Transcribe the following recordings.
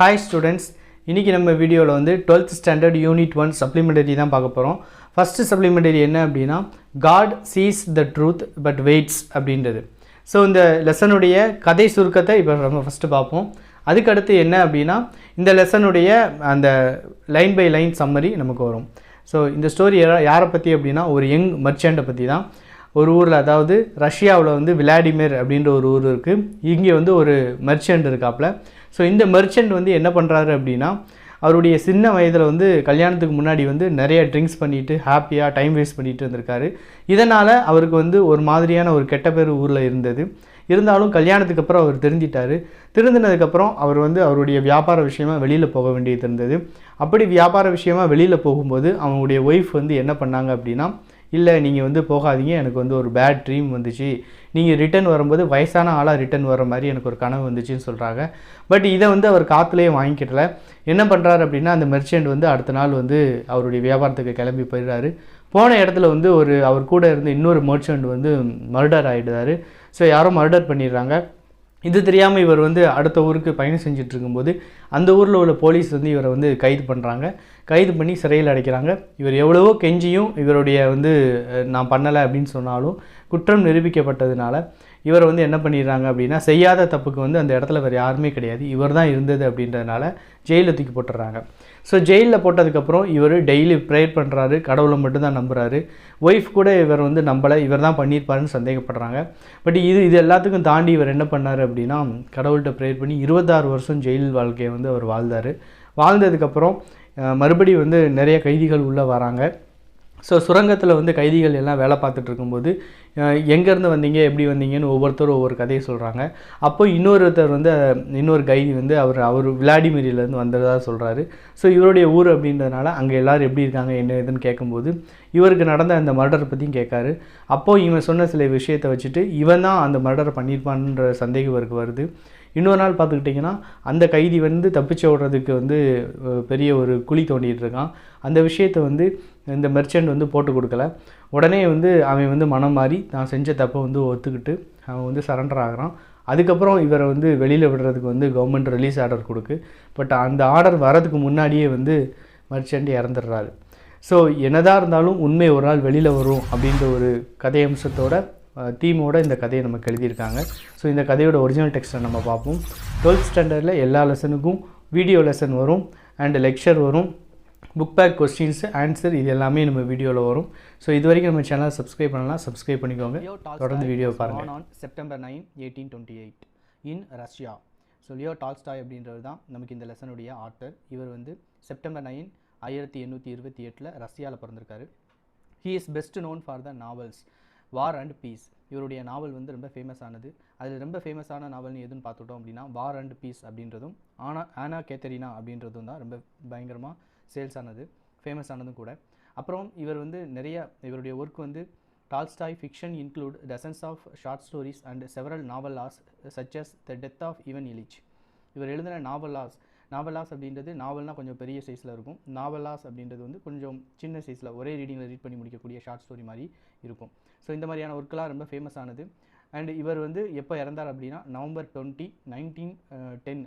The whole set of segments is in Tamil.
Hi students, இன்னைக்கு நம்ம வீடியோவில் வந்து 12th ஸ்டாண்டர்ட் யூனிட் 1 சப்ளிமெண்டரி தான் பார்க்க போகிறோம். ஃபஸ்ட்டு சப்ளிமெண்டரி என்ன அப்படின்னா God sees the truth but waits அப்படின்றது. ஸோ இந்த லெசனுடைய கதை சுருக்கத்தை இப்போ நம்ம ஃபஸ்ட்டு பார்ப்போம். அதுக்கடுத்து என்ன அப்படின்னா இந்த லெசனுடைய அந்த லைன் பை லைன் சம்மரி நமக்கு வரும். ஸோ இந்த ஸ்டோரி யாரை பற்றி அப்படின்னா ஒரு யங் மர்ச்சண்ட்டை பற்றி தான். ஒரு ஊரில், அதாவது ரஷ்யாவில் வந்து விளாடிமிர் அப்படின்ற ஒரு ஊர் இருக்குது. இங்கே வந்து ஒரு மெர்ச்சன்ட் இருக்காப்புல. ஸோ இந்த மெர்ச்சன்ட் வந்து என்ன பண்ணுறாரு அப்படின்னா அவருடைய சின்ன வயதில் வந்து கல்யாணத்துக்கு முன்னாடி வந்து நிறைய ட்ரிங்க்ஸ் பண்ணிவிட்டு ஹாப்பியாக டைம் வேஸ்ட் பண்ணிட்டு இருந்திருக்காரு. இதனால் அவருக்கு வந்து ஒரு மாதிரியான ஒரு கெட்ட பேர் ஊரில் இருந்தது. இருந்தாலும் கல்யாணத்துக்கு அப்புறம் அவர் திருந்திட்டார். திருந்தினதுக்கப்புறம் அவர் வந்து அவருடைய வியாபார விஷயமாக வெளியில் போக வேண்டியது இருந்தது. அப்படி வியாபார விஷயமாக வெளியில் போகும்போது அவங்களுடைய ஒய்ஃப் வந்து என்ன பண்ணாங்க அப்படின்னா, இல்லை நீங்கள் வந்து போகாதீங்க, எனக்கு வந்து ஒரு பேட் ட்ரீம் வந்துச்சு, நீங்கள் ரிட்டன் வரும்போது வயசான ஆளாக ரிட்டன் வர மாதிரி எனக்கு ஒரு கனவு வந்துச்சுன்னு சொல்கிறாங்க. பட் இதை வந்து அவர் காற்றுலேயே வாங்கிக்கிட்டல. என்ன பண்ணுறாரு அப்படின்னா அந்த மெர்ச்சன்ட் வந்து அடுத்த நாள் வந்து அவருடைய வியாபாரத்துக்கு கிளம்பி போயிடுறாரு. போன இடத்துல வந்து அவர் கூட இருந்த இன்னொரு மெர்ச்சன்ட் வந்து மர்டர் ஆகிடுறாரு. ஸோ யாரோ மர்டர் பண்ணிடுறாங்க. இது தெரியாமல் இவர் வந்து அடுத்த ஊருக்கு பயணம் செஞ்சுட்டு இருக்கும்போது அந்த ஊரில் உள்ள போலீஸ் வந்து இவரை வந்து கைது பண்ணுறாங்க. கைது பண்ணி சிறையில் அடைக்கிறாங்க. இவர் எவ்வளவோ கெஞ்சியும் இவருடைய வந்து நான் பண்ணலை அப்படின்னு சொன்னாலும் குற்றம் நிரூபிக்கப்பட்டதுனால இவர் வந்து என்ன பண்ணிடுறாங்க அப்படின்னா செய்யாத தப்புக்கு வந்து அந்த இடத்துல வேறு யாருமே கிடையாது, இவர் தான் இருந்தது அப்படின்றதுனால ஜெயிலில் தூக்கி போட்டுடுறாங்க. ஸோ ஜெயிலில் போட்டதுக்கப்புறம் இவர் டெய்லி ப்ரேயர் பண்ணுறாரு, கடவுளை மட்டும்தான் நம்புகிறாரு. ஒய்ஃப் கூட இவர் வந்து நம்பலை, இவர் தான் பண்ணியிருப்பாருன்னு சந்தேகப்படுறாங்க. பட் இது எல்லாத்துக்கும் தாண்டி இவர் என்ன பண்ணார் அப்படின்னா கடவுள்கிட்ட ப்ரேயர் பண்ணி 26 வருஷம் ஜெயில் வாழ்க்கையை வந்து அவர் வாழ்ந்தார். வாழ்ந்ததுக்கப்புறம் மறுபடியும் வந்து நிறைய கைதிகள் உள்ளே வராங்க. ஸோ சுரங்கத்தில் வந்து கைதிகள் எல்லாம் வேலை பார்த்துட்டு இருக்கும்போது எங்கேருந்து வந்தீங்க, எப்படி வந்தீங்கன்னு ஒவ்வொருத்தரும் ஒவ்வொரு கதையை சொல்கிறாங்க. அப்போ இன்னொருத்தர் வந்து இன்னொரு கைதி வந்து அவர் விளாடிமிரிலேருந்து வந்ததாக சொல்கிறாரு. ஸோ இவருடைய ஊர் அப்படின்றதுனால அங்கே எல்லோரும் எப்படி இருக்காங்க என்ன ஏதுன்னு கேட்கும்போது இவருக்கு நடந்த அந்த மர்டரை பற்றியும் கேட்காரு. அப்போது இவன் சொன்ன சில விஷயத்தை வச்சுட்டு இவன் தான் அந்த மர்டரை பண்ணியிருப்பான்ற சந்தேகம் இவருக்கு வருது. இன்னொரு நாள் பார்த்துக்கிட்டிங்கன்னா அந்த கைதி வந்து தப்பிச்சு ஓடுறதுக்கு வந்து பெரிய ஒரு குழி தோண்டிகிட்டு இருக்கான். அந்த விஷயத்தை வந்து இந்த மெர்ச்சன்ட் வந்து போட்டு கொடுக்கல. உடனே வந்து அவன் வந்து மனம் மாறி நான் செஞ்ச தப்பை வந்து ஒத்துக்கிட்டு அவன் வந்து சரண்டர் ஆகிறான். அதுக்கப்புறம் இவரை வந்து வெளியில் விடுறதுக்கு வந்து கவர்மெண்ட் ரிலீஸ் ஆர்டர் கொடுக்கு. பட் அந்த ஆர்டர் வரதுக்கு முன்னாடியே வந்து மெர்ச்சன்ட் இறந்துடுறாரு. ஸோ என்னதான் இருந்தாலும் உண்மை ஒரு நாள் வெளியில் வரும் அப்படின்ற ஒரு கதை அம்சத்தோட தீமோட இந்த கதையை நமக்கு எழுதியிருக்காங்க. ஸோ இந்த கதையோட ஒரிஜினல் டெக்ஸ்ட்டை நம்ம பார்ப்போம். 12th ஸ்டாண்டர்டில் எல்லா லெசனுக்கும் வீடியோ லெசன் வரும் அண்ட் லெக்சர் வரும், புக் பேக் கொஸ்டின்ஸு ஆன்சர் இது எல்லாமே நம்ம வீடியோவில் வரும். ஸோ இது வரைக்கும் நம்ம சேனலை சப்ஸ்கிரைப் பண்ணலாம், சப்ஸ்கிரைப் பண்ணிக்கோங்க. தொடர்ந்து வீடியோ பாருங்கள். On September 9, 1828 in Russia. So Leo Tolstoy அப்படின்றவர் தான் நமக்கு இந்த லெசனுடைய ஆத்தர். இவர் வந்து செப்டம்பர் 9, 1828 ரஷ்யாவில் பிறந்திருக்காரு. He is best known for the novels war and peace. இவருடைய நாவல் வந்து ரொம்ப ஃபேமஸ் ஆனது. அதில் ரொம்ப ஃபேமஸான நாவல்னு எதுன்னு பார்த்துட்டோம் அப்படின்னா வார் அண்ட் பீஸ் அப்படின்றதும் ஆனா கேத்தரினா அப்படின்றதும் தான் ரொம்ப பயங்கரமாக சேல்ஸ் ஆனது, ஃபேமஸ் ஆனதும் கூட. அப்புறம் இவர் வந்து இவருடைய ஒர்க் வந்து Tolstoy fiction include dozens of short stories and several novellas such as the death of Ivan Ilyich. இவர் எழுதின நாவலாஸ் அப்படின்றது நாவல்னால் கொஞ்சம் பெரிய சைஸில் இருக்கும். நாவலாஸ் அப்படின்றது வந்து கொஞ்சம் சின்ன சைஸில் ஒரே ரீடிங்கில் ரீட் பண்ணி முடிக்கக்கூடிய ஷார்ட் ஸ்டோரி மாதிரி இருக்கும். ஸோ இந்த மாதிரியான ஒர்க்கெலாம் ரொம்ப ஃபேமஸ் ஆனது. அண்ட் இவர் வந்து எப்போ இறந்தார் அப்படின்னா நவம்பர் 20, 1910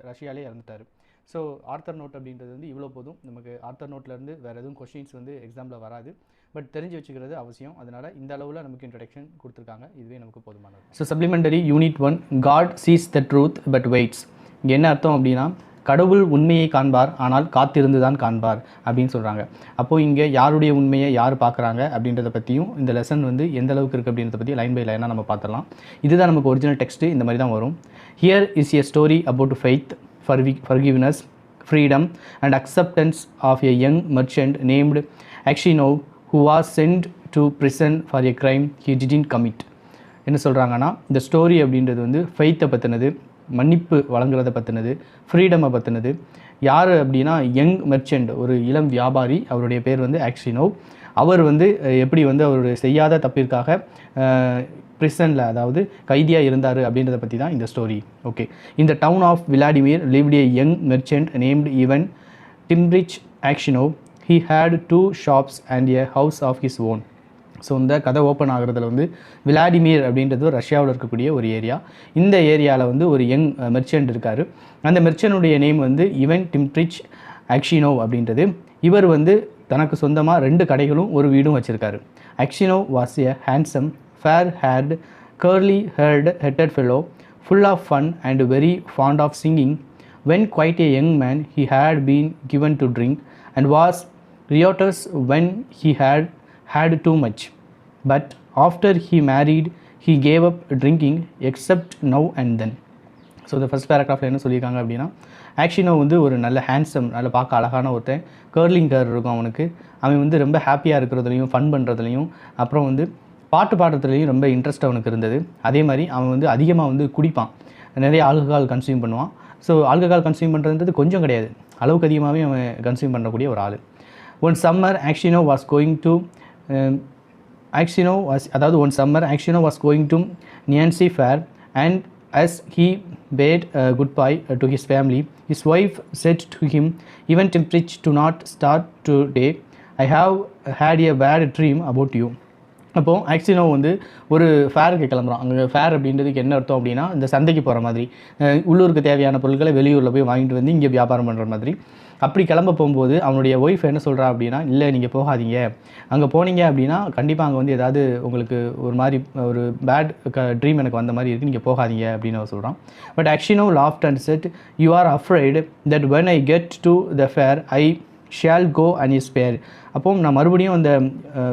ரஷ்யாலே இறந்துட்டார். ஸோ ஆர்த்தர் நோட் அப்படின்றது வந்து இவ்வளோ போதும். நமக்கு ஆர்த்தர் நோட்லேருந்து வேறு எதுவும் கொஸ்டின்ஸ் வந்து எக்ஸாமில் வராது. பட் தெரிஞ்சு வச்சுக்கிறது அவசியம். அதனால் இந்த அளவில் நமக்கு இன்ட்ரடக்ஷன் கொடுத்துருக்காங்க, இதுவே நமக்கு போதுமானது. So supplementary unit 1 God sees the truth but waits. இங்கே என்ன அர்த்தம் அப்படின்னா கடவுள் உண்மையை காண்பார் ஆனால் காத்திருந்து தான் காண்பார் அப்படின்னு சொல்கிறாங்க. அப்போது இங்கே யாருடைய உண்மையை யார் பார்க்குறாங்க அப்படின்றத பற்றியும் இந்த லெசன் வந்து எந்த அளவுக்கு இருக்குது அப்படின்றத பற்றி லைன் பை லைனாக நம்ம பார்த்துடலாம். இதுதான் நமக்கு ஒரிஜினல் டெக்ஸ்ட்டு, இந்த மாதிரி தான் வரும். Here is a story about faith, forgiveness, freedom and acceptance of a young merchant named Aksinov who was sent to prison for a crime he didn't commit. என்ன சொல்கிறாங்கன்னா இந்த ஸ்டோரி அப்படின்றது வந்து ஃபெய்த்தை பற்றினது, மன்னிப்பு வழங்குறதை பற்றினது, ஃப்ரீடமை பற்றினது. யார் அப்படின்னா யங் மெர்ச்சன்ட், ஒரு இளம் வியாபாரி, அவருடைய பேர் வந்து ஆக்சினோவ். அவர் வந்து எப்படி வந்து அவருடைய செய்யாத தப்பிற்காக பிரிசனில், அதாவது கைதியாக இருந்தார் அப்படின்றத பற்றி தான் இந்த ஸ்டோரி. ஓகே. இந்த town of Vladimir lived a young merchant named Ivan Dmitrich Aksionov. He had 2 shops and a house of his own. So இந்த கதை ஓப்பன் ஆகிறதுல வந்து விளாடிமிர் அப்படின்றது ரஷ்யாவில் இருக்கக்கூடிய ஒரு ஏரியா. இந்த ஏரியாவில் வந்து ஒரு யங் மெர்ச்சன்ட் இருக்கார். அந்த மெர்ச்சனுடைய நேம் வந்து இவன் டிம்ட்ரிச் அக்ஷினோவ் அப்படின்றது. இவர் வந்து தனக்கு சொந்தமாக 2 கடைகளும் ஒரு வீடும் வச்சுருக்காரு. Aksionov was a handsome fair haired curly headed fellow, full of fun and very fond of singing. When quite a young man, he had been given to drink and was riotous when he had too much. But after he married, he gave up drinking except now and then. So இந்த ஃபஸ்ட் பேராகிராஃபில் என்ன சொல்லியிருக்காங்க அப்படின்னா, ஆக்ஷினோ வந்து ஒரு நல்ல ஹேண்ட்ஸம், நல்ல பார்க்க அழகான ஒருத்தன், கேர்லிங் ஹேர் இருக்கும் அவனுக்கு. அவன் வந்து ரொம்ப ஹாப்பியாக இருக்கிறதுலையும் ஃபன் பண்ணுறதுலையும் அப்புறம் வந்து பாட்டு பாடுறதுலையும் ரொம்ப இன்ட்ரெஸ்ட் அவனுக்கு இருந்தது. அதே மாதிரி அவன் வந்து அதிகமாக வந்து குடிப்பான், நிறைய ஆல்கஹால் கன்சியூம் பண்ணுவான். ஸோ ஆல்கஹால் கன்சியூம் பண்ணுறது கொஞ்சம் கிடையாது, அளவுக்கு அதிகமாகவே அவன் கன்சியூம் பண்ணக்கூடிய ஒரு ஆள். One summer Aksionov was going to Nizhny fair and as he bade goodbye to his family, his wife said to him, "Even Timtrich, do not start today. I have had a bad dream about you." அப்போது ஆக்சினோ வந்து ஒரு ஃபேருக்கு கிளம்புறான். அங்கே ஃபேர் அப்படின்றதுக்கு என்ன அர்த்தம் அப்படின்னா, இந்த சந்தைக்கு போகிற மாதிரி, உள்ளூருக்கு தேவையான பொருட்களை வெளியூரில் போய் வாங்கிட்டு வந்து இங்கே வியாபாரம் பண்ணுற மாதிரி. அப்படி கிளம்ப போகும்போது அவனுடைய ஒய்ஃப் என்ன சொல்கிறா அப்படின்னா, இல்லை நீங்கள் போகாதீங்க, அங்கே போனீங்க அப்படின்னா கண்டிப்பாக அங்கே வந்து ஏதாவது உங்களுக்கு ஒரு மாதிரி ஒரு பேட் ட்ரீம் எனக்கு வந்த மாதிரி இருக்குது, நீங்கள் போகாதீங்க அப்படின்னு அவர் சொல்கிறான். But Aksionov laughed and said, "You are afraid that when I get to the fair, I shall go and spare." அப்போ நான் மறுபடியும் அந்த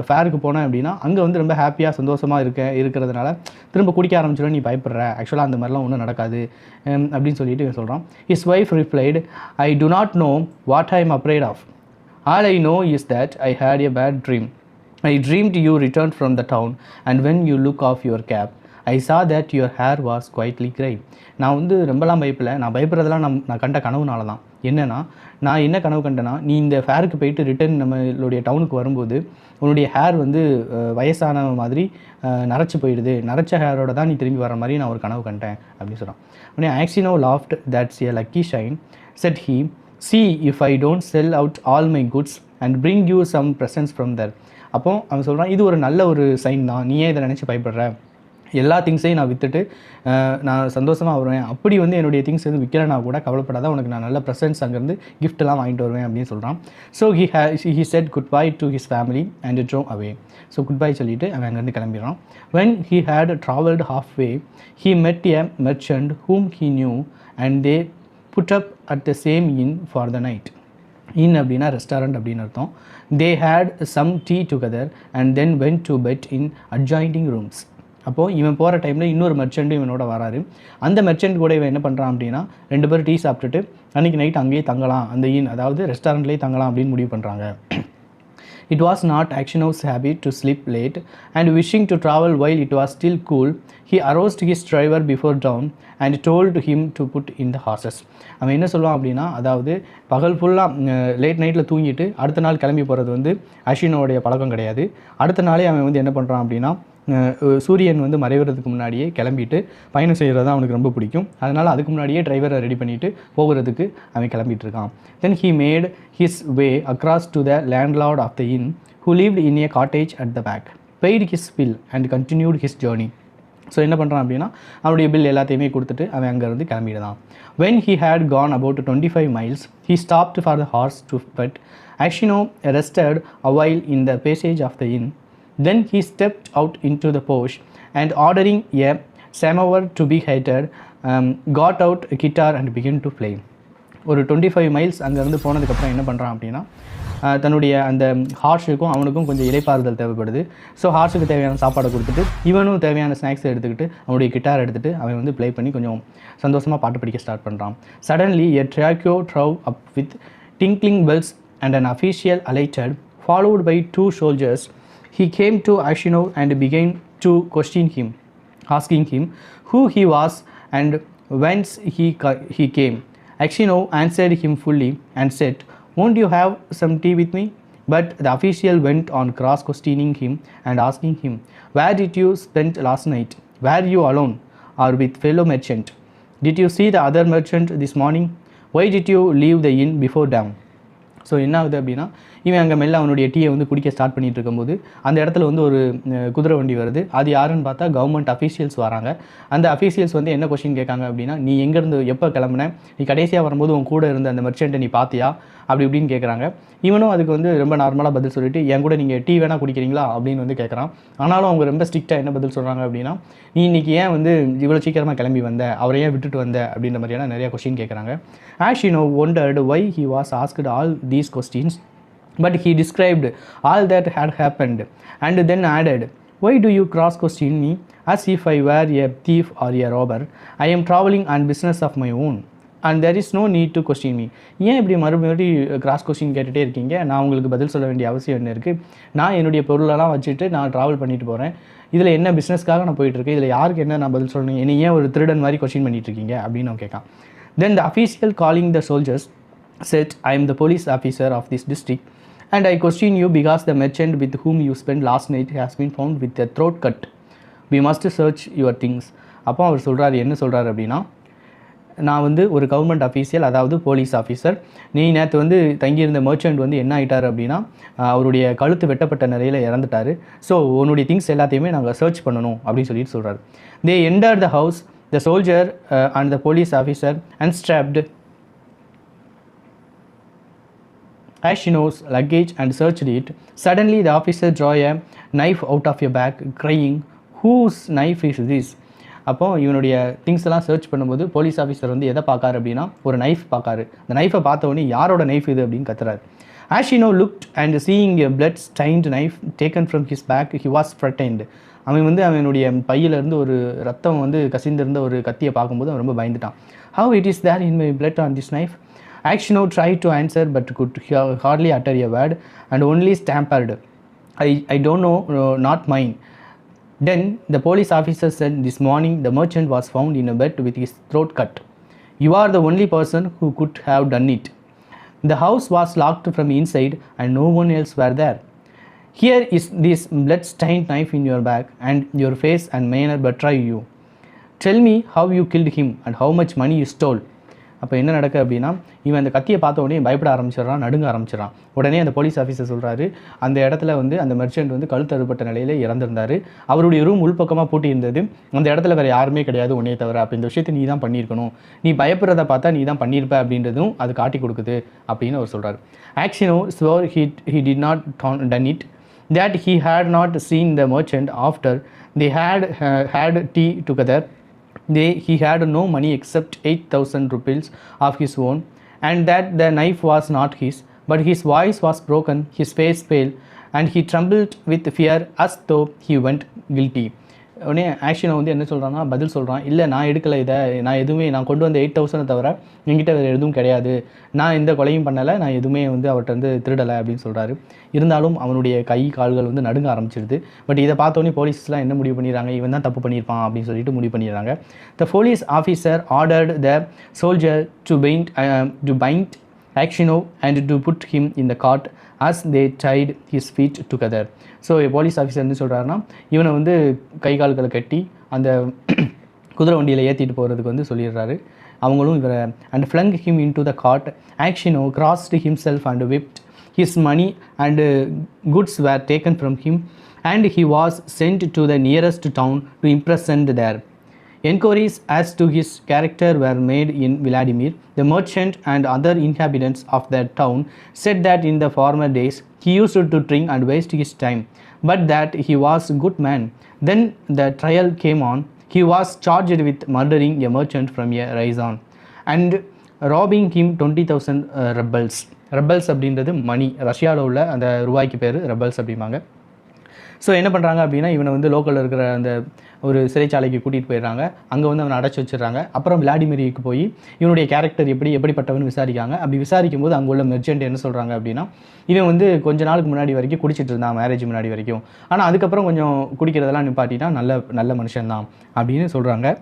ஃபேருக்கு போனேன் அப்படின்னா அங்கே வந்து ரொம்ப ஹாப்பியாக சந்தோஷமாக இருக்கிறதுனால திரும்ப குடிக்க ஆரம்பிச்சிடும், நீ பயப்படுற, ஆக்சுவலாக அந்த மாதிரிலாம் ஒன்றும் நடக்காது அப்படின்னு சொல்லிட்டு சொல்கிறான். His wife replied, "I do not know what I am afraid of. All I know is that I had a bad dream. I dreamed you returned from the town, and when you look off your cap, I saw that your hair was quietly grey." நான் வந்து ரொம்பலாம் பயப்படல, நான் பயப்படுறதெல்லாம் நான் கண்ட கனவுனால தான். என்னென்னா, நான் என்ன கனவு கண்டேன்னா, நீ இந்த ஃபேருக்கு போயிட்டு ரிட்டர்ன் நம்மளுடைய டவுனுக்கு வரும்போது உன்னுடைய ஹேர் வந்து வயசான மாதிரி நரைச்சி போயிடுது, நரைச்ச ஹேரோட தான் நீ திரும்பி வர மாதிரி நான் ஒரு கனவு கண்டேன் அப்படின்னு சொல்கிறான். உடனே ஆக்சினோ loft, "That's a lucky shine," said he. "See if I don't sell out all my goods and bring you some presents from there." அப்போ அவன் சொல்கிறான், இது ஒரு நல்ல ஒரு சைன் தான், நீயே இதை நினச்சி பயப்படுற, எல்லா திங்ஸையும் நான் விற்றுட்டு நான் சந்தோஷமாக வருவேன், அப்படி வந்து என்னுடைய திங்ஸ் வந்து விற்கிறேன்னா கூட கவலைப்படாத, உனக்கு நான் நல்ல ப்ரெசன்ட்ஸ் அங்கேருந்து கிஃப்ட்லாம் வாங்கிட்டு வருவேன் அப்படின்னு சொல்கிறான். So he said goodbye to his family and drove away. So goodbye சொல்லிவிட்டு அவன் அங்கேருந்து கிளம்பிடுறான். When he had travelled halfway, he met a merchant whom he knew and they put up at the same inn for the night. இன் அப்படின்னா ரெஸ்டாரண்ட் அப்படின்னு அர்த்தம். They had some tea together and then went to bed in adjoining rooms. அப்போது இவன் போகிற டைமில் இன்னொரு மெர்ச்செண்ட்டும் இவனோட வராரு. அந்த மெர்ச்செண்ட் கூட இவன் என்ன பண்ணுறான் அப்படின்னா, 2 பேரும் டீ சாப்பிட்டுட்டு அன்றைக்கி நைட் அங்கேயே தங்கலாம், அந்த இன் அதாவது ரெஸ்டாரண்ட்லேயே தங்கலாம் அப்படின்னு முடிவு பண்ணுறாங்க. It was not Actionow's habit to sleep late, and wishing to travel while it was still cool, he aroused his driver before dawn and told him to put in the horses. அவன் என்ன சொல்லுவான் அப்படின்னா, அதாவது பகல் ஃபுல்லாக லேட் நைட்டில் தூங்கிட்டு அடுத்த நாள் கிளம்பி போகிறது வந்து அஷினோடைய பழக்கம் கிடையாது. அடுத்த நாளே அவன் வந்து என்ன பண்ணுறான் அப்படின்னா, சூரியன் வந்து மறைவதுக்கு முன்னாடியே கிளம்பிட்டு பயணம் செய்கிறது தான் அவனுக்கு ரொம்ப பிடிக்கும். அதனால் அதுக்கு முன்னாடியே டிரைவரை ரெடி பண்ணிவிட்டு போகிறதுக்கு அவன் கிளம்பிட்டு இருக்கான். தென் he made his way across to the landlord of the inn, who lived in a cottage at the back, paid his bill and continued his journey. So என்ன பண்ணுறான் அப்படின்னா, அவனுடைய பில் எல்லாத்தையுமே கொடுத்துட்டு அவன் அங்கேருந்து கிளம்பிடுதான். When he had gone about 25 miles, he stopped for the horse to put. Actiono rested a while in the passage of the inn. Then he stepped out into the porch and ordering a samovar to be heated, got out a guitar and began to play. ஒரு 25 மைல்ஸ் அங்கேருந்து போனதுக்கப்புறம் என்ன பண்ணுறான் அப்படின்னா, தன்னுடைய அந்த ஹார்ஸுக்கும் அவனுக்கும் கொஞ்சம் இலைப்பாறுதல் தேவைப்படுது. ஸோ ஹார்ஸுக்கு தேவையான சாப்பாடை கொடுத்துட்டு இவனும் தேவையான ஸ்நாக்ஸை எடுத்துக்கிட்டு அவனுடைய கிட்டார் எடுத்துகிட்டு அவன் வந்து ப்ளே பண்ணி கொஞ்சம் சந்தோஷமாக பாட்டு படிக்க ஸ்டார்ட் பண்ணுறான். Suddenly a troika drove up with tinkling bells and an official alighted, followed by 2 soldiers. He came to Actiono and began to question him, asking him who he was and whence he came. Actiono answered him fully and said, "Won't you have some tea with me?" But the official went on cross-questioning him and asking him, "Where did you spend last night? Were you alone or with fellow merchant? Did you see the other merchant this morning? Why did you leave the inn before dawn?" So என்ன ஆகுது அப்படின்னா, இவன் அங்கே மெல்ல அவனுடைய டீயை வந்து குடிக்க ஸ்டார்ட் பண்ணிட்டு இருக்கும்போது அந்த இடத்துல வந்து ஒரு குதிரை வண்டி வருது. அது யாருன்னு பார்த்தா கவர்மெண்ட் அஃபீஷியல்ஸ் வராங்க. அந்த அஃபீஷியல்ஸ் வந்து என்ன கொஸ்டின் கேட்காங்க அப்படின்னா, நீ எங்கேருந்து எப்போ கிளம்புன, நீ கடைசியாக வரும்போது உன் கூட இருந்த அந்த மெர்ச்செண்ட்டை நீ பார்த்தியா அப்படி இப்படின்னு கேட்குறாங்க. இவனும் அதுக்கு வந்து ரொம்ப நார்மலாக பதில் சொல்லிட்டு, என் கூட நீங்கள் டீ வேணால் குடிக்கிறீங்களா அப்படின்னு வந்து கேட்குறான். ஆனாலும் அவங்க ரொம்ப ஸ்ட்ரிக்டாக என்ன பதில் சொல்கிறாங்க அப்படின்னா, நீ இன்றைக்கி ஏன் வந்து இவ்வளோ சீக்கிரமாக கிளம்பி வந்த, அவரை ஏன் விட்டுட்டு வந்த அப்படின்ற மாதிரியான நிறையா கொஸ்டின் கேட்குறாங்க. Ashino wondered why he was asked all these questions, but he described all that had happened and then added, why do you cross-question me as if I were a thief or a robber? I am traveling on business of my own and there is no need to question me. ஏன் இப்படி மறுபடியும் கிராஸ் கொஸ்டின் கேட்டுகிட்டே இருக்கீங்க, நான் உங்களுக்கு பதில் சொல்ல வேண்டிய அவசியம் என்ன இருக்குது, நான் என்னுடைய பொருளெல்லாம் வச்சுட்டு நான் ட்ராவல் பண்ணிட்டு போகிறேன், இதில் என்ன பிஸ்னஸ்க்காக நான் போயிட்டுருக்கேன், இதில் யாருக்கு என்ன நான் பதில் சொல்லணும், என்னை ஏன் ஒரு திருடன் மாதிரி கொஸ்டின் பண்ணிகிட்ருக்கீங்க அப்படின்னு நான் கேட்கான். Then the official calling the soldiers said, I am the police officer of this district and I question you because the merchant with whom you spent last night has been found with a throat cut. We must search your things. அப்போ அவர் சொல்கிறார், என்ன சொல்கிறார் அப்படின்னா, நான் வந்து ஒரு கவர்மெண்ட் அஃபீஷியல், அதாவது போலீஸ் ஆஃபீஸர், நீ நேற்று வந்து தங்கியிருந்த மர்ச்சன்ட் வந்து என்ன ஆகிட்டார் அப்படின்னா, அவருடைய கழுத்து வெட்டப்பட்ட நிலையில் இறந்துட்டார். ஸோ உன்னுடைய திங்ஸ் எல்லாத்தையுமே நாங்கள் சர்ச் பண்ணணும் அப்படின்னு சொல்லிட்டு சொல்கிறார். தே enter the house. The soldier and the police officer unstrapped Ashino's luggage and searched it. Suddenly the officer drew a knife out of a bag, crying, whose knife is this? அப்போ இவனுடைய திங்ஸ் எல்லாம் சர்ச் பண்ணும்போது போலீஸ் ஆஃபீஸர் வந்து எதை பார்க்காரு அப்படின்னா, ஒரு நைஃப் பார்க்காரு. அந்த நைஃபை பார்த்த உடனே யாரோட நைஃப் இது அப்படின்னு கத்துறாரு. Ashino looked and seeing a blood-stained knife taken from his bag, he was frightened. அவன் வந்து அவனுடைய பையிலேருந்து ஒரு ரத்தம் வந்து கசிந்திருந்த ஒரு கத்தியை பார்க்கும்போது அவன் ரொம்ப பயந்துட்டான். How it is there in my blood on this knife? Ashino tried to answer but could hardly utter a word and only stammered, I don't know, not mine. Then the police officer said, this morning the merchant was found in a bed with his throat cut. You are the only person who could have done it. The house was locked from inside and no one else were there. Here is this blood-stained knife in your bag and your face and manner betray you. Tell me how you killed him and how much money you stole. அப்போ என்ன நடக்குது அப்படின்னா, இவன் அந்த கத்தியை பார்த்த உடனே பயப்பட ஆரம்பிச்சிடறான், நடுங்க ஆரம்பிச்சிடறான். உடனே அந்த போலீஸ் ஆஃபீஸர் சொல்கிறாரு, அந்த இடத்துல வந்து அந்த மெர்ச்சன்ட் வந்து கழுத்து அறுபட்ட நிலையில் இறந்துருந்தார். அவருடைய ரூம் உள்பக்கமாக பூட்டி இருந்தது. அந்த இடத்துல வேறு யாருமே கிடையாது உன்னையே தவிர. அப்போ இந்த விஷயத்தை நீ தான் பண்ணியிருக்கணும், நீ பயப்படுறத பார்த்தா நீ தான் பண்ணியிருப்ப அப்படின்றதும் அது காட்டி கொடுக்குது அப்படின்னு அவர் சொல்கிறார். Ashino swore he did not done it, that he had not seen the merchant after they had tea together. He had no money except 8,000 rupees of his own, and that the knife was not his, but his voice was broken, his face pale, and he trembled with fear as though he went guilty. உடனே ஆக்ஷனை வந்து என்ன சொல்கிறான்னா, பதில் சொல்கிறான், இல்லை நான் எடுக்கலை, இதை நான் எதுவுமே, நான் கொண்டு வந்த 8,000 தவிர என்கிட்ட வேறு எதுவும் கிடையாது, நான் எந்த கொலையும் பண்ணலை, நான் எதுவுமே வந்து அவர்கிட்ட வந்து திருடலை அப்படின்னு சொல்கிறாரு. இருந்தாலும் அவனுடைய கை கால்கள் வந்து நடுங்க ஆரம்பிச்சிருது. பட் இதை பார்த்தோன்னே போலீஸ்லாம் என்ன முடிவு பண்ணிடுறாங்க, இவன் தான் தப்பு பண்ணியிருப்பான் அப்படின்னு சொல்லிட்டு முடிவு பண்ணிடுறாங்க. The police officer ordered the soldier to bind Ashino and to put him in the cart as they tied his feet together. So police officer என்ன சொல்கிறாருன்னா, இவனை வந்து கை கால்களை கட்டி அந்த குதிரை வண்டியில் ஏற்றிட்டு போகிறதுக்கு வந்து சொல்லிடுறாரு. அவங்களும் இவரை and flung him into the cart. Ashino crossed himself and whipped. His money and goods were taken from him and he was sent to the nearest town to imprisoned there. Enquiries as to his character were made in Vladimir. The merchant and other inhabitants of that town said that in the former days he used to drink and waste his time, but that he was a good man. Then the trial came on. He was charged with murdering a merchant from a raison and robbing him 20,000 rubles. Rubles அப்படின்றது மணி, ரஷ்யாவில் உள்ள அந்த ரூபாய்க்கு பேர் ரபல்ஸ் அப்படிம்பாங்க. ஸோ என்ன பண்ணுறாங்க அப்படின்னா, இவனை வந்து லோக்கலில் இருக்கிற அந்த ஒரு சிறைச்சாலைக்கு கூட்டிகிட்டு போயிடுறாங்க. அங்கே வந்து அவனை அடைச்சி வச்சிடறாங்க. அப்புறம் விளாடிமிருக்கு போய் இவனுடைய கேரக்டர் எப்படிப்பட்டவன்னு விசாரிக்காங்க. அப்படி விசாரிக்கும் போது அங்கே உள்ள மெர்ச்சன்ட் என்ன சொல்கிறாங்க அப்படின்னா, இவன் வந்து கொஞ்ச நாளுக்கு முன்னாடி வரைக்கும் குடிச்சிட்டு இருந்தான், மேரேஜ் முன்னாடி வரைக்கும், ஆனால் அதுக்கப்புறம் கொஞ்சம் குடிக்கிறதெல்லாம் நிப்பாட்டினா நல்ல மனுஷன்தான் அப்படின்னு சொல்கிறாங்க.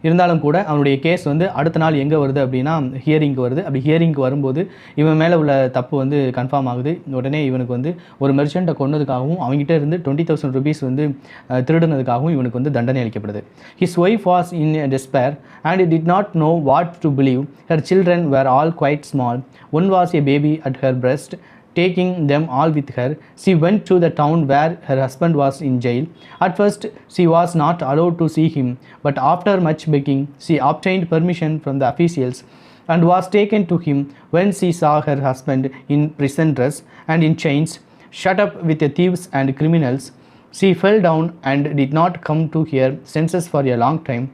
இருந்தாலும் கூட அவனுடைய கேஸ் வந்து அடுத்த நாள் எங்கே வருது அப்படின்னா ஹியரிங்க்கு வருது. அப்படி ஹியரிங்க்கு வரும்போது இவன் மேலே உள்ள தப்பு வந்து கன்ஃபார்ம் ஆகுது. உடனே இவனுக்கு வந்து ஒரு மெர்ச்சண்ட்டை கொன்னதுக்காகவும் அவங்ககிட்ட இருந்து 20,000 rupees வந்து திருடுனதுக்காகவும் இவனுக்கு வந்து தண்டனை அளிக்கப்படுது. His wife was in despair and did not know what to believe. Her children were all quite small. One was a baby at her breast. taking them all with her. She went to the town where her husband was in jail. At first, she was not allowed to see him, but after much begging, she obtained permission from the officials and was taken to him. When she saw her husband in prison dress and in chains, shut up with the thieves and criminals, she fell down and did not come to her senses for a long time.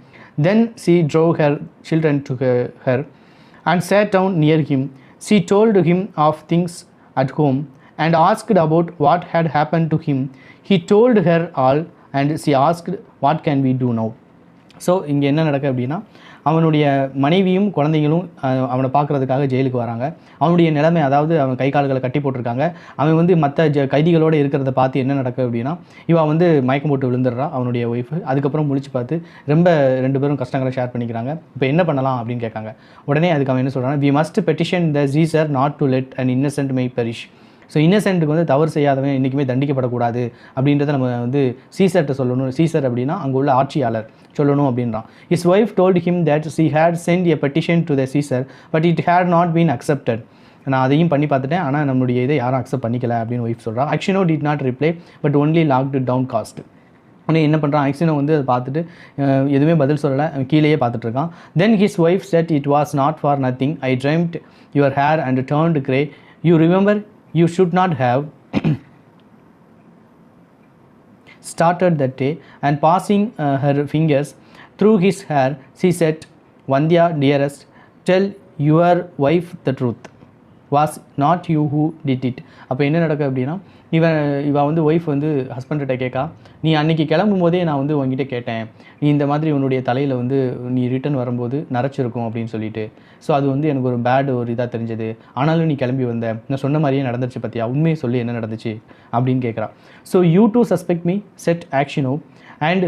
Then she drove her children to her and sat down near him. She told him of things at home and asked about what had happened to him. He told her all and she asked, what can we do now? So இங்கே என்ன நடக்குது அப்படின்னா, அவனுடைய மனைவியும் குழந்தைகளும் அவனை பார்க்குறதுக்காக ஜெயிலுக்கு வராங்க. அவனுடைய நிலைமை, அதாவது அவன் கை கால்களை கட்டி போட்டிருக்காங்க. அவன் வந்து மற்ற கைதிகளோடு இருக்கிறத பார்த்து என்ன நடக்குது அப்படின்னா, இவன் வந்து மயக்கம் போட்டு விழுந்துடுறான் அவனுடைய ஒய்ஃபு. அதுக்கப்புறம் முழிச்சு பார்த்து ரொம்ப 2 பேரும் கஷ்டங்களை ஷேர் பண்ணிக்கிறாங்க. இப்போ என்ன பண்ணலாம் அப்படின்னு கேட்காங்க. உடனே அதுக்கு அவன் என்ன சொல்கிறான், we must petition the Czar not to let an innocent man perish. So இன்னசென்ட்டுக்கு வந்து தவறு செய்யாதவன் என்றைக்குமே தண்டிக்கப்படக்கூடாது அப்படின்றத நம்ம வந்து சீசர்கிட்ட சொல்லணும். சீசர் அப்படின்னா அங்கே உள்ள ஆட்சியாளர் சொல்லணும் அப்படின்றான். His wife told him that she had sent a petition to the Caesar but it had not been accepted. நான் அதையும் பண்ணி பார்த்துட்டேன், ஆனால் நம்மளுடைய இதை யாரும் அக்செப்ட் பண்ணிக்கல அப்படின்னு ஒய்ஃப் சொல்கிறான். Aksionov did not reply but only looked downcast. உடனே என்ன பண்ணுறான், ஆக்ஷனோ வந்து அதை பார்த்துட்டு எதுவுமே பதில் சொல்லலை, கீழேயே பார்த்துட்டு இருக்கான். Then his wife said it was not for nothing, I dreamt your hair and turned grey, you remember you should not have started that day. And passing her fingers through his hair, she said, Vandya dearest, tell your wife the truth. Was not you who did it? அப்போ என்ன நடக்குது அப்படின்னா, இவன் வந்து ஒய்ஃப் வந்து ஹஸ்பண்ட்கிட்ட கேட்கா, நீ அன்றைக்கி கிளம்பும் போதே நான் வந்து உங்ககிட்ட கேட்டேன், நீ இந்த மாதிரி உன்னுடைய தலையில் வந்து நீ ரிட்டன் வரும்போது நரைச்சிருக்கும் அப்படின்னு சொல்லிட்டு. ஸோ அது வந்து எனக்கு ஒரு ஒரு இதாக தெரிஞ்சது, ஆனாலும் நீ கிளம்பி வந்த, நான் சொன்ன மாதிரியே நடந்துச்சு பார்த்தியா, உண்மையை சொல்லி என்ன நடந்துச்சு அப்படின்னு கேட்குறான். So you too suspect me, said Aksionov and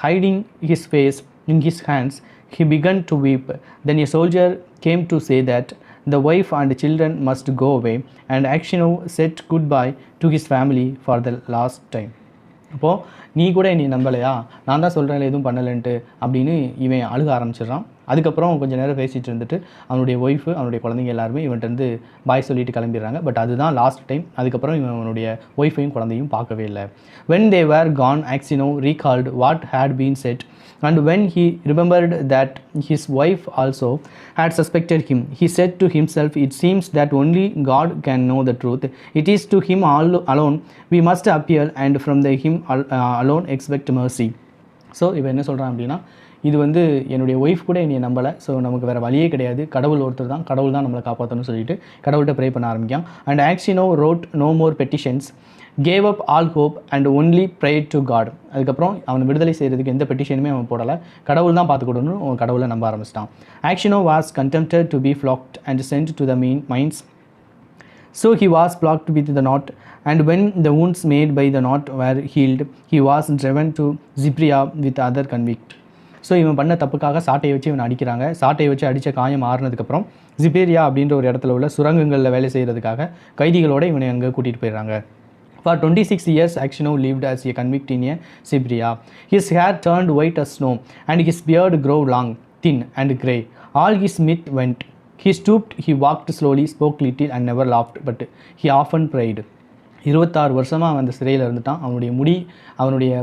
hiding his face in his hands he began to weep. Then a soldier came to say that the wife and children must go away, and Akshino said goodbye to his family for the last time. அப்போது நீ கூட நீ நம்பலையா, நான் தான் சொல்கிறேன் எதுவும் பண்ணலைன்ட்டு அப்படின்னு இவன் அழுக ஆரம்பிச்சிடுறான். அதுக்கப்புறம் கொஞ்சம் நேரம் பேசிகிட்டு இருந்துட்டு அவனுடைய ஒய்ஃபு அவனுடைய குழந்தைங்க எல்லாருமே இவன்ட்டு பாய் சொல்லிட்டு கிளம்பிடுறாங்க. பட் அதுதான் லாஸ்ட் டைம். அதுக்கப்புறம் இவன் அவனுடைய ஒய்ஃபையும் குழந்தையும் பார்க்கவே இல்லை. when they were gone, Axino recalled what had been said, and when he remembered that his wife also had suspected him, he said to himself, it seems that only God can know the truth. It is to him alone we must appeal, and from him alone expect mercy. So இவன் என்ன சொல்கிறான் அப்படின்னா, இது வந்து என்னுடைய ஒய்ஃப் கூட என்னை நம்பலை, ஸோ நமக்கு வேறு வழியே கிடையாது, கடவுள் ஒருத்தர் தான், கடவுள் தான் நம்மளை காப்பாற்றணும்னு சொல்லிட்டு கடவுள்கிட்ட ப்ரே பண்ண ஆரம்பிக்கான். And Aksionov wrote no more petitions, gave up all hope and only prayed to God. அதுக்கப்புறம் அவனை விடுதலை செய்கிறதுக்கு எந்த பெட்டிஷனுமே அவன் போடலை, கடவுள் தான் பார்த்துக்கொடுன்னு அவன் கடவுளை நம்ப ஆரம்பிச்சிட்டான். Aksionov was condemned to be flogged and sent to the mines. So he was plucked with the knot, and when the wounds made by the knot were healed, he was driven to Zipria with other convict. So இவன் பண்ண தப்புக்காக சாட்டையை வச்சு இவன் அடிக்கிறாங்க. சாட்டையை வச்சு அடித்த காயம் ஆறுனதுக்கப்புறம் ஜிபேரியா அப்படின்ற ஒரு இடத்துல உள்ள சுரங்கங்களில் வேலை செய்கிறதுக்காக கைதிகளோடு இவனை அங்கே கூட்டிகிட்டு போயிடுறாங்க. For 26 years, Akshino lived as a convict in a Siberia. His hair turned white as snow, and his beard grew long, thin, and grey. All his meat went. He stooped, he walked slowly, spoke little, and never laughed, but he often prayed. 26 வருஷமாக அவன் அந்த சிறையில் இருந்துட்டான். அவனுடைய முடி, அவனுடைய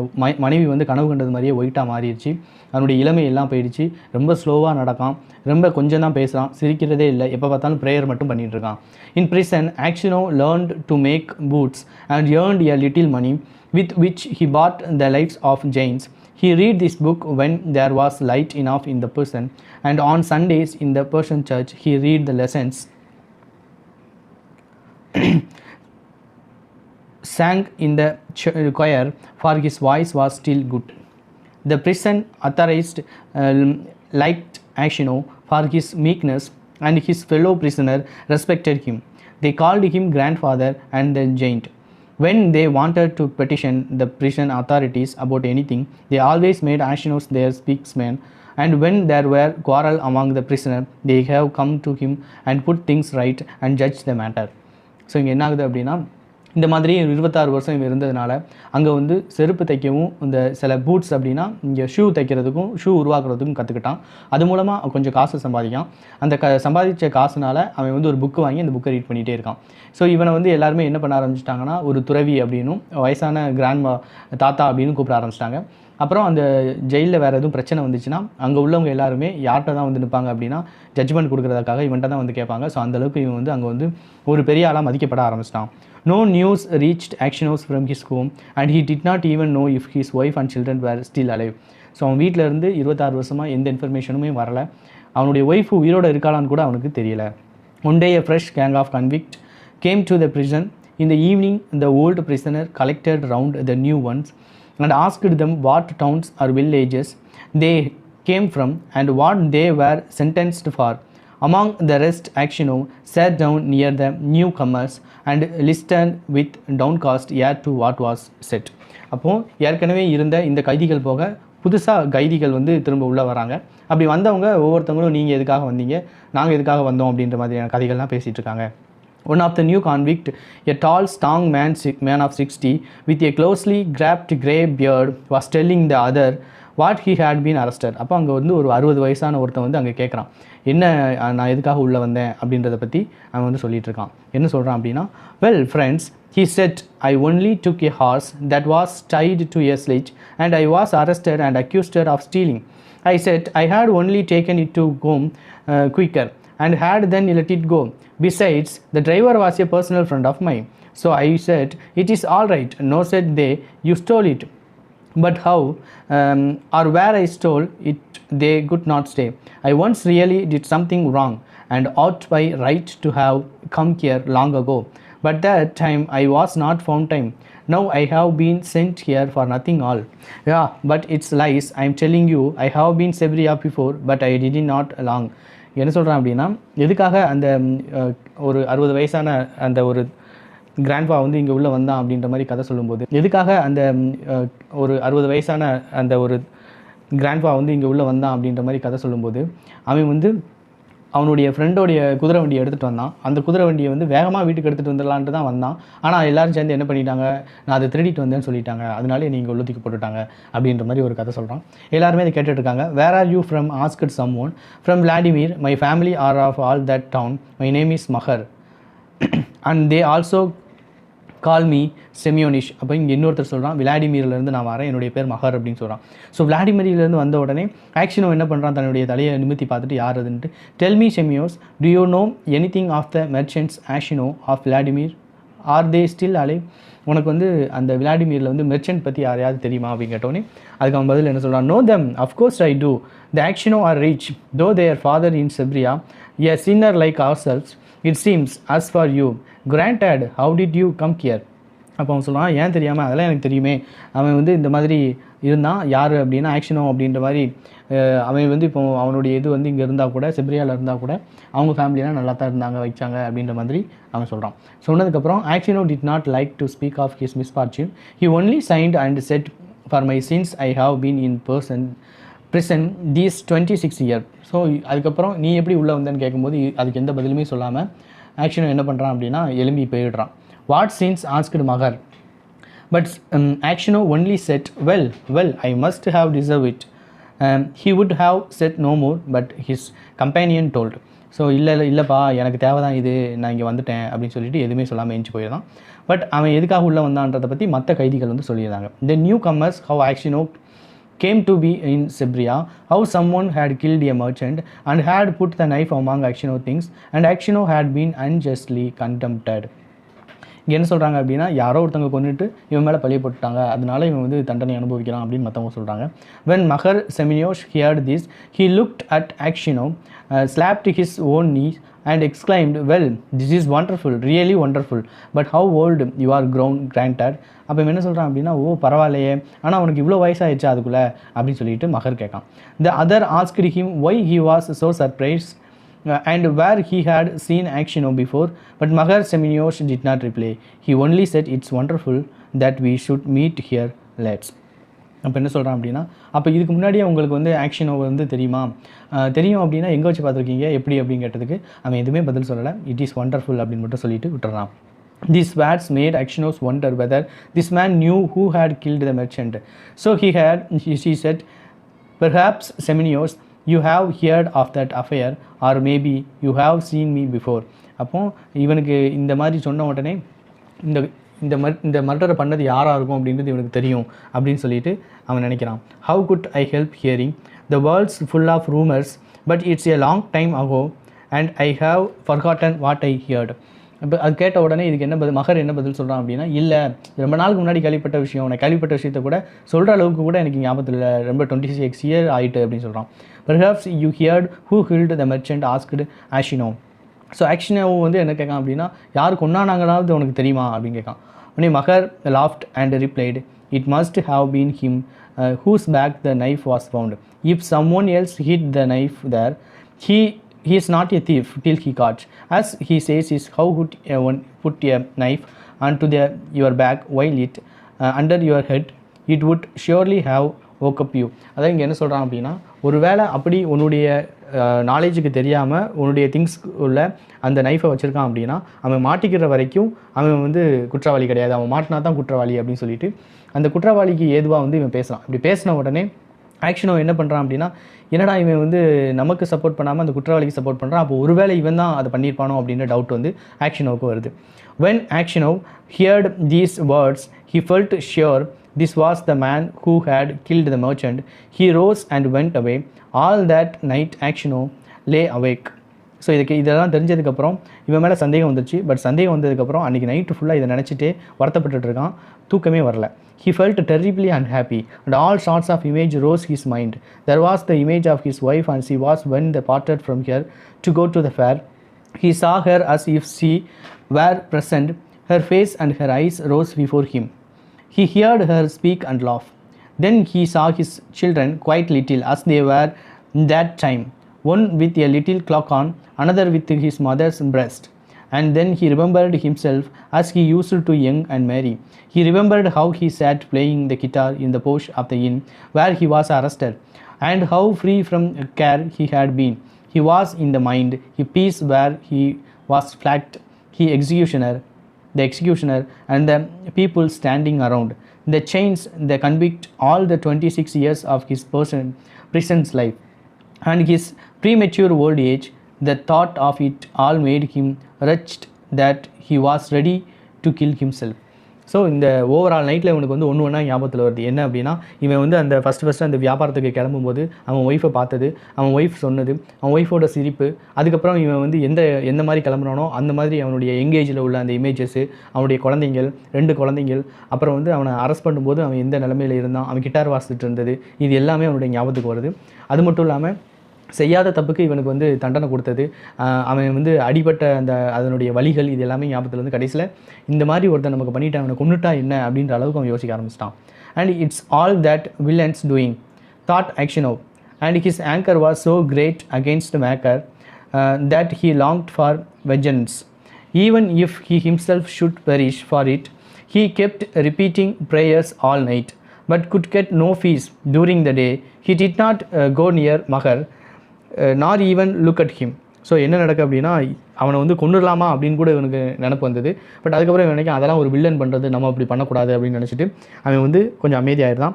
மனைவி வந்து கனவு கண்டது மாதிரியே ஒயிட்டாக மாறிடுச்சு. அவனுடைய இளமை எல்லாம் போயிடுச்சு. ரொம்ப ஸ்லோவாக நடக்கான், ரொம்ப கொஞ்சம் தான் பேசுகிறான், சிரிக்கிறதே இல்லை, எப்போ பார்த்தாலும் ப்ரேயர் மட்டும் பண்ணிகிட்டு இருக்கான். இன் prison, Akshino learned to make boots and earned a little money with which he bought the lives of Jains. He read this book when there was light enough in the prison, and on Sundays in the Persian church he read the lessons, sang in the choir, for his voice was still good. The prison authorities liked Akshino for his meekness, and his fellow prisoner respected him. They called him grandfather and the giant. When they wanted to petition the prison authorities about anything, they always made Akshino their spokesman, and when there were quarrel among the prisoner, they have come to him and put things right and judge the matter. So இங்கே என்ன ஆகுது அப்படின்னா, இந்த மாதிரி 26 வருஷம் இவன் இருந்ததுனால அங்கே வந்து செருப்பு தைக்கவும் இந்த சில பூட்ஸ் அப்படின்னா இங்கே ஷூ தைக்கிறதுக்கும் ஷூ உருவாக்குறதுக்கும் கற்றுக்கிட்டான். அது மூலமாக கொஞ்சம் காசு சம்பாதிக்கான். அந்த சம்பாதிச்ச காசுனால அவன் வந்து ஒரு புக்கு வாங்கி அந்த புக்கை ரீட் பண்ணிகிட்டே இருக்கான். ஸோ இவனை வந்து எல்லாருமே என்ன பண்ண ஆரம்பிச்சிட்டாங்கன்னா ஒரு துறவி அப்படின்னும் வயசான கிராண்ட்மா தாத்தா அப்படின்னு கூப்பிட ஆரம்பிச்சிட்டாங்க. அப்புறம் அந்த ஜெயிலில் வேறு எதுவும் பிரச்சனை வந்துச்சுன்னா அங்கே உள்ளவங்க எல்லாருமே யார்கிட்ட தான் வந்து நிற்பாங்க அப்படின்னா ஜட்ஜ்மெண்ட் கொடுக்குறதுக்காக இவன்ட்ட தான் வந்து கேட்பாங்க. ஸோ அந்தளவுக்கு இவன் வந்து அங்கே வந்து ஒரு பெரிய ஆளாக மதிக்கப்பட ஆரம்பிச்சிட்டான். No news reached Actionos from his home and he did not even know if his wife and children were still alive. So அவன் வீட்டில் இருந்து 26 வருஷமாக எந்த இன்ஃபர்மேஷனுமே வரலை. அவனுடைய ஒய்ஃபு உயிரோடு இருக்காளான்னு கூட அவனுக்கு தெரியலை. One day a fresh gang of convicts came to the prison. In the evening, the old prisoner collected round the new ones and asked them what towns or villages they came from and what they were sentenced for. Among the rest, Actiono sat down near the newcomers and listened with downcast ear to what was said. அப்போது ஏற்கனவே இருந்த இந்த கைதிகள் போக புதுசாக கைதிகள் வந்து திரும்ப உள்ளே வராங்க. அப்படி வந்தவங்க ஒவ்வொருத்தவங்களும் நீங்கள் எதுக்காக வந்தீங்க, நாங்கள் எதுக்காக வந்தோம் அப்படின்ற மாதிரியான கதைகள்லாம் பேசிகிட்டு இருக்காங்க. One of the new convict, a tall, strong man of 60 with a closely cropped grey beard, was telling the other what he had been arrested. அப்போ அங்கே வந்து ஒரு 60 வயசான ஒருத்தன் வந்து அங்கே கேட்குறான், என்ன நான் எதுக்காக உள்ளே வந்தேன் அப்படின்றத பற்றி அவன் வந்து சொல்லிகிட்டு இருக்கான். என்ன சொல்கிறான் அப்படின்னா, well friends, he said, I only took a horse that was tied to a sledge and I was arrested and accused of stealing. I said I had only taken it to home quicker and had then let it go. Besides, the driver was a personal friend of mine. So I said, it is all right. No, said they, you stole it. But how or where I stole it, they could not say. I once really did something wrong and ought by right to have come here long ago. But that time I was not found time. Now I have been sent here for nothing all. Yeah, but it's lies. I am telling you, I have been Sebria before, but I did not long. என்ன சொல்கிறான் அப்படின்னா, எதுக்காக அந்த ஒரு 60 வயசான அந்த ஒரு கிராண்ட்பா வந்து இங்கே உள்ளே வந்தான் அப்படின்ற மாதிரி கதை சொல்லும்போது, எதுக்காக அந்த ஒரு 60 வயசான அந்த ஒரு கிராண்ட்பா வந்து இங்கே உள்ளே வந்தான் அப்படின்ற மாதிரி கதை சொல்லும்போது, அவன் வந்து அவனுடைய ஃப்ரெண்டோடைய குதிரை வண்டியை எடுத்துகிட்டு வந்தான். அந்த குதிரை வண்டியை வந்து வேகமாக வீட்டுக்கு எடுத்துகிட்டு வந்துடலான்ட்டு தான் வந்தான். ஆனால் எல்லோரும் சேர்ந்து என்ன பண்ணிட்டாங்க, நான் அதை திருடிட்டு வந்தேன்னு சொல்லிட்டாங்க, அதனாலே நீங்கள் உள்ளத்துக்கு போட்டுட்டாங்க அப்படின்ற மாதிரி ஒரு கதை சொல்கிறான். எல்லாருமே அதை கேட்டுட்ருக்காங்க. Where are you from asked someone. From Vladimir. My family are of all that town. My name is Makar and they also call me Semyonich. அப்போ இங்கே இன்னொருத்தர் சொல்கிறான், விளாடிமிரிலேருந்து நான் வரேன், என்னுடைய பேர் மஹர் அப்படின்னு சொல்கிறான். ஸோ விளாடிமிரிலேருந்து வந்த உடனே ஆக்ஷனோ என்ன பண்ணுறான், தன்னுடைய தலையை நிமித்தி பார்த்துட்டு யார் அதுன்ட்டு, tell me Semyonich, do you know anything of the merchants Aksionov of Vladimir, are they still alive. உனக்கு வந்து அந்த விளாடிமிரில் வந்து மெர்ச்சன்ட் பற்றி யாரையாவது தெரியுமா அப்படின்னு கேட்டோன்னே அதுக்கு அவன் பதில் என்ன சொல்கிறான், know them of course I do. The Aksionov are rich though their father in Siberia a sinner like ourselves. It seems as for you grandad how did you come here. அப்போ அவன் சொல்கிறான், ஏன் தெரியாமல், அதெல்லாம் எனக்கு தெரியுமே. அவன் வந்து இந்த மாதிரி இருந்தான். யார் அப்படின்னா ஆக்ஷனோ அப்படின்ற மாதிரி. அவன் வந்து இப்போ அவனுடைய இது வந்து இங்கே இருந்தால் கூட, செப்ரியாவில் இருந்தால் கூட அவங்க ஃபேமிலியெலாம் நல்லா தான் இருந்தாங்க, வைச்சாங்க அப்படின்ற மாதிரி அவன் சொல்கிறான். சொன்னதுக்கப்புறம் Aksionov did not like to speak of his misfortune. He only sighed and said, for my sins I have been in prison these 26 years. So அதுக்கப்புறம் நீ எப்படி உள்ளே வந்தேன்னு கேட்கும்போது அதுக்கு எந்த பதிலுமே சொல்லாமல் ஆக்ஷனோ என்ன பண்ணுறான் அப்படின்னா எழும்பி போயிடுறான். What sins asked Makar. But Aksionov only said, well I must have deserve it. He would have said no more but his companion told. So இல்லைப்பா எனக்கு தேவை தான் இது, நான் இங்கே வந்துட்டேன் அப்படின்னு சொல்லிட்டு எதுவுமே சொல்லாமல் எழுந்து போயிடுறான். பட் அவன் எதுக்காக உள்ளே வந்தான்றதை பற்றி மற்ற கைதிகள் வந்து சொல்லியிருந்தாங்க. The new comers how Aksionov came to be in Sebria, how someone had killed a merchant and had put the knife among Actiono things and Actiono had been unjustly condemned. இங்கே என்ன சொல்கிறாங்க அப்படின்னா, யாரோ ஒருத்தவங்க கொண்டுட்டு இவன் மேலே பழிய போட்டுட்டாங்க, அதனால இவன் வந்து தண்டனை அனுபவிக்கிறான் அப்படின்னு மற்றவங்க சொல்கிறாங்க. when Mahar Semiosh heard this, he looked at Actiono, slapped his own knees and exclaimed, well, this is wonderful, really wonderful, but how old you are grown, granted. அப்போ என்ன சொல்கிறான் அப்படின்னா, ஓ பரவாயில்லையே, ஆனால் அவனுக்கு இவ்வளோ வயசாகிடுச்சா அதுக்குள்ளே அப்படின்னு சொல்லிட்டு மகர் கேட்கான். The other asked him why he was so surprise and where he had seen Actiono before, but Mahar Semiosh did not reply. He only said, it's wonderful that we should meet here, let's. அப்போ என்ன சொல்கிறான் அப்படின்னா, அப்போ இதுக்கு முன்னாடியே உங்களுக்கு வந்து ஆக்ஷனோ வந்து தெரியுமா, தெரியும் அப்படின்னா எங்கே வச்சு பார்த்துருக்கீங்க எப்படி அப்படின்னு கேட்டதுக்கு அவன் எதுவுமே பதில் சொல்லலை. இட் இஸ் ஒண்டர்ஃபுல் அப்படின்னு மட்டும் சொல்லிட்டு விட்டுறான். These words made Actionos wonder whether this man knew who had killed the merchant. So she said, "Perhaps, Semenios, you have heard of that affair, or maybe you have seen me before." அப்போ இவனுக்கு இந்த மாதிரி சொன்ன உடனே இந்த இந்த மர்டரை பண்ணது யாராக இருக்கும் அப்படின்றது இவனுக்கு தெரியும் அப்படின்னு சொல்லிட்டு அவன் நினைக்கிறான். How could I help hearing? The world's full of rumors, but it's a long time ago and I have forgotten what I heard. இப்போ அது கேட்ட உடனே இதுக்கு என்ன பதில், மகர் என்ன பதில் சொல்கிறான் அப்படின்னா, இல்லை ரொம்ப நாளுக்கு முன்னாடி கேள்விப்பட்ட விஷயம், நான் கேள்விப்பட்ட விஷயத்தை கூட சொல்கிற அளவுக்கு கூட எனக்கு ஞாபகத்தில் இல்லை, ரொம்ப 26 years ஆகிட்டு அப்படின்னு சொல்கிறான். Perhaps you heard who killed the merchant, asked Ashino. So Aksionov வந்து என்ன கேட்கான் அப்படின்னா, யார் கொண்டானாங்களாவது உனக்கு தெரியுமா அப்படின்னு கேட்கான். உடனே மகர் laughed and replied, "It must have been him whose back the knife was found. If someone else hid the knife there, he is not a thief till he caught. As he says is how would one put a knife onto your back while it under your head, it would surely have woke up you." அதான் இங்கே என்ன சொல்கிறான் அப்படின்னா, ஒருவேளை அப்படி உன்னுடைய நாலேஜுக்கு தெரியாமல் உன்னுடைய திங்ஸ் உள்ள அந்த நைஃபை வச்சுருக்கான் அப்படின்னா, அவன் மாட்டிக்கிற வரைக்கும் அவன் வந்து குற்றவாளி கிடையாது, அவன் மாட்டினா தான் குற்றவாளி அப்படின்னு சொல்லிட்டு அந்த குற்றவாளிக்கு ஏதுவாக வந்து இவன் பேசுகிறான். இப்படி பேசின உடனே ஆக்ஷனோ என்ன பண்ணுறான் அப்படின்னா, என்னடா இவன் வந்து நமக்கு சப்போர்ட் பண்ணாமல் அந்த குற்றவாளிக்கு சப்போர்ட் பண்ணுறான், அப்போ ஒருவேளை இவன் தான் அதை பண்ணியிருப்பானோ அப்படின்ற டவுட் வந்து ஆக்ஷனோவுக்கு வருது. When Actiono heard these words, he felt sure this was the man who had killed the merchant. He rose and went away. All that night Actiono lay awake. So இதெல்லாம் தெரிஞ்சதுக்கப்புறம் இவன் மேலே சந்தேகம் வந்துச்சு. பட் சந்தேகம் வந்ததுக்கப்புறம் அன்றைக்கி நைட்டு ஃபுல்லாக இதை நினச்சிட்டே வருத்தப்பட்டு இருக்கான், தூக்கமே வரல. He felt terribly unhappy and all sorts of image rose his mind. There was the image of his wife and she was when they parted from her to go to the fair. He saw her as if she were present. Her face and her eyes rose before him. He heard her speak and laugh. Then he saw his children quite little as they were in that time, one with a little clock on, another with his mother's breast. And then he remembered himself as he used to young and merry. He remembered how he sat playing the guitar in the porch of the inn where he was arrested, and how free from care he had been. He was in the mind, he peace where he was flat, the executioner and the people standing around, the chains, the convict, all the 26 years of his prison's life, and his premature old age. The thought of it all made him wretched that he was ready to kill himself. So இந்த ஓவரால் நைட்டில் இவனுக்கு வந்து ஒன்று ஒன்றா ஞாபகத்தில் வருது. என்ன அப்படின்னா, இவன் வந்து அந்த ஃபஸ்ட்டு அந்த வியாபாரத்துக்கு கிளம்பும்போது அவன் ஒய்ஃபை பார்த்தது, அவன் ஒய்ஃப் சொன்னது, அவன் ஒய்ஃபோட சிரிப்பு, அதுக்கப்புறம் இவன் வந்து எந்த மாதிரி கிளம்புறானோ அந்த மாதிரி அவனுடைய எங்கேஜில் உள்ள அந்த இமேஜஸ்ஸு, அவனுடைய குழந்தைங்கள் 2 குழந்தைங்கள், அப்புறம் வந்து அவனை அரெஸ்ட் பண்ணும்போது அவன் எந்த நிலைமையில் இருந்தான், அவன் கிட்டார் வாசிச்சுட்டு இருந்தது, இது எல்லாமே அவனுடைய ஞாபகத்துக்கு வருது. அது மட்டும் இல்லாமல் செய்யாத தப்புக்கு இவனுக்கு வந்து தண்டனை கொடுத்தது, அவன் வந்து அடிபட்ட அதனுடைய வலிகள், இது எல்லாமே ஞாபகத்தில் வந்து கடைசியில் இந்த மாதிரி ஒருத்தன் நமக்கு பண்ணிவிட்டு அவனை கொண்டுட்டா என்ன அப்படின்ற அளவுக்கு அவன் யோசிக்க ஆரம்பிச்சிட்டான். And it's all that villains doing, thought Actiono, and his anger was so great against Maker that he longed for vengeance. Even if he himself should perish for it, he kept repeating prayers all night, but could get no peace during the day. He did not go near Mahar, nor even look at him. So என்ன நடக்கு அப்படின்னா, அவனை வந்து கொண்டுடலாமா அப்படின்னு கூட இவனுக்கு நினப்பு வந்தது. பட் அதுக்கப்புறம் இவனுக்கு அதெல்லாம் ஒரு வில்லன் பண்ணுறது, நம்ம அப்படி பண்ணக்கூடாது அப்படின்னு நினச்சிட்டு அவன் வந்து கொஞ்சம் அமைதியாகிருந்தான்.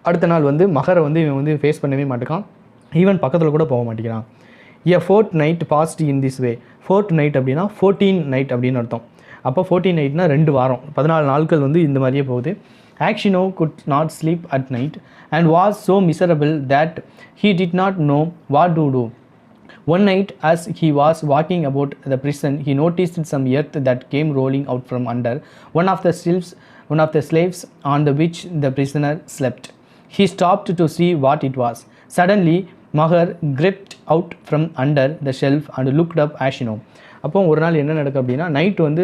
அடுத்த நாள் வந்து மகரை வந்து இவன் வந்து ஃபேஸ் பண்ணவே மாட்டேக்கான், ஈவன் பக்கத்தில் கூட போக மாட்டேங்கிறான். A fortnight passed in this way. Fortnight அப்படின்னா 14 night அப்படின்னு அர்த்தம். அப்போ 14 nightனா 2 வாரம், 14 நாட்கள் வந்து இந்த மாதிரியே போகுது. Actiono could not sleep at night and was so miserable that he did not know what to do. One night, as he was walking about the prison, he noticed some earth that came rolling out from under one of the slaves on which the prisoner slept. He stopped to see what it was. Suddenly, Mahar gripped out from under the shelf and looked up Actiono. அப்போ ஒரு நாள் என்ன நடக்கும் அப்படின்னா, நைட்டு வந்து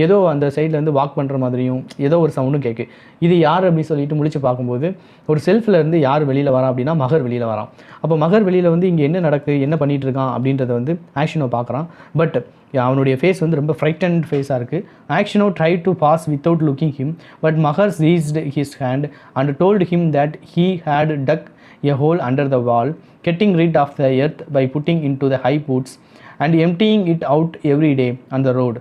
ஏதோ அந்த சைடில் வந்து வாக் பண்ணுற மாதிரியும் ஏதோ ஒரு சவுண்டும் கேட்கு. இது யார் அப்படின்னு சொல்லிட்டு முழிச்சு பார்க்கும்போது ஒரு செல்ஃபில் இருந்து யார் வெளியில் வரா அப்படின்னா மகர் வெளியில் வரான். அப்போ மகர் வெளியில் வந்து இங்கே என்ன நடக்குது, என்ன பண்ணிகிட்டு இருக்கான் அப்படின்றத வந்து Actiono பார்க்குறான். பட் அவனுடைய ஃபேஸ் வந்து ரொம்ப ஃப்ரைட்டன்ட் ஃபேஸாக இருக்குது. Actiono tried to pass without looking him, but Mahar seized his hand and told him that he had dug a hole under the wall, getting rid of the earth by putting into the high boots and emptying it out every day on the road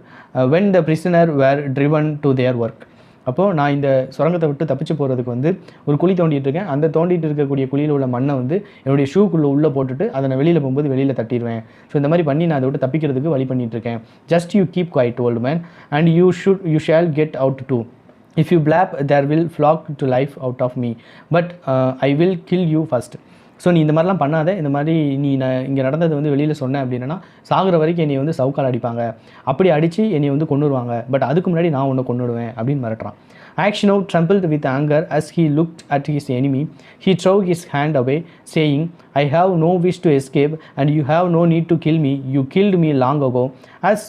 when the prisoner were driven to their work. அப்போது நான் இந்த சுரங்கத்தை விட்டு தப்பிச்சு போகிறதுக்கு வந்து ஒரு குழி தோண்டிட்டு இருக்கேன். அந்த தோண்டிட்டு இருக்கக்கூடிய குழியில் உள்ள மண்ணை வந்து என்னுடைய ஷூக்குள்ளே உள்ளே போட்டுட்டு அதை நான் வெளியில் போகும்போது வெளியில் தட்டிடுவேன். ஸோ இந்த மாதிரி பண்ணி நான் அதை விட்டு தப்பிக்கிறதுக்கு வழி பண்ணிகிட்ருக்கேன். Just you keep quiet old man and you shall get out too. If you blab, there will flock to life out of me, but I will kill you first. So நீ இந்த மாதிரிலாம் பண்ணாத, இந்த மாதிரி நீ நான் இங்கே நடந்தது வந்து வெளியில் சொன்னேன் அப்படின்னா சாகிற வரைக்கும் என்னை வந்து சவுக்கால் அடிப்பாங்க, அப்படி அடித்து என்னை வந்து கொன்னுடுவாங்க, பட் அதுக்கு முன்னாடி நான் உன்னை கொன்னுடுவேன் அப்படின்னு மிரட்டுறான். Actiono trembled with anger as he looked at his enemy. He threw his hand away, saying, I have no wish to escape, and you have no need to kill me. You killed me long ago. As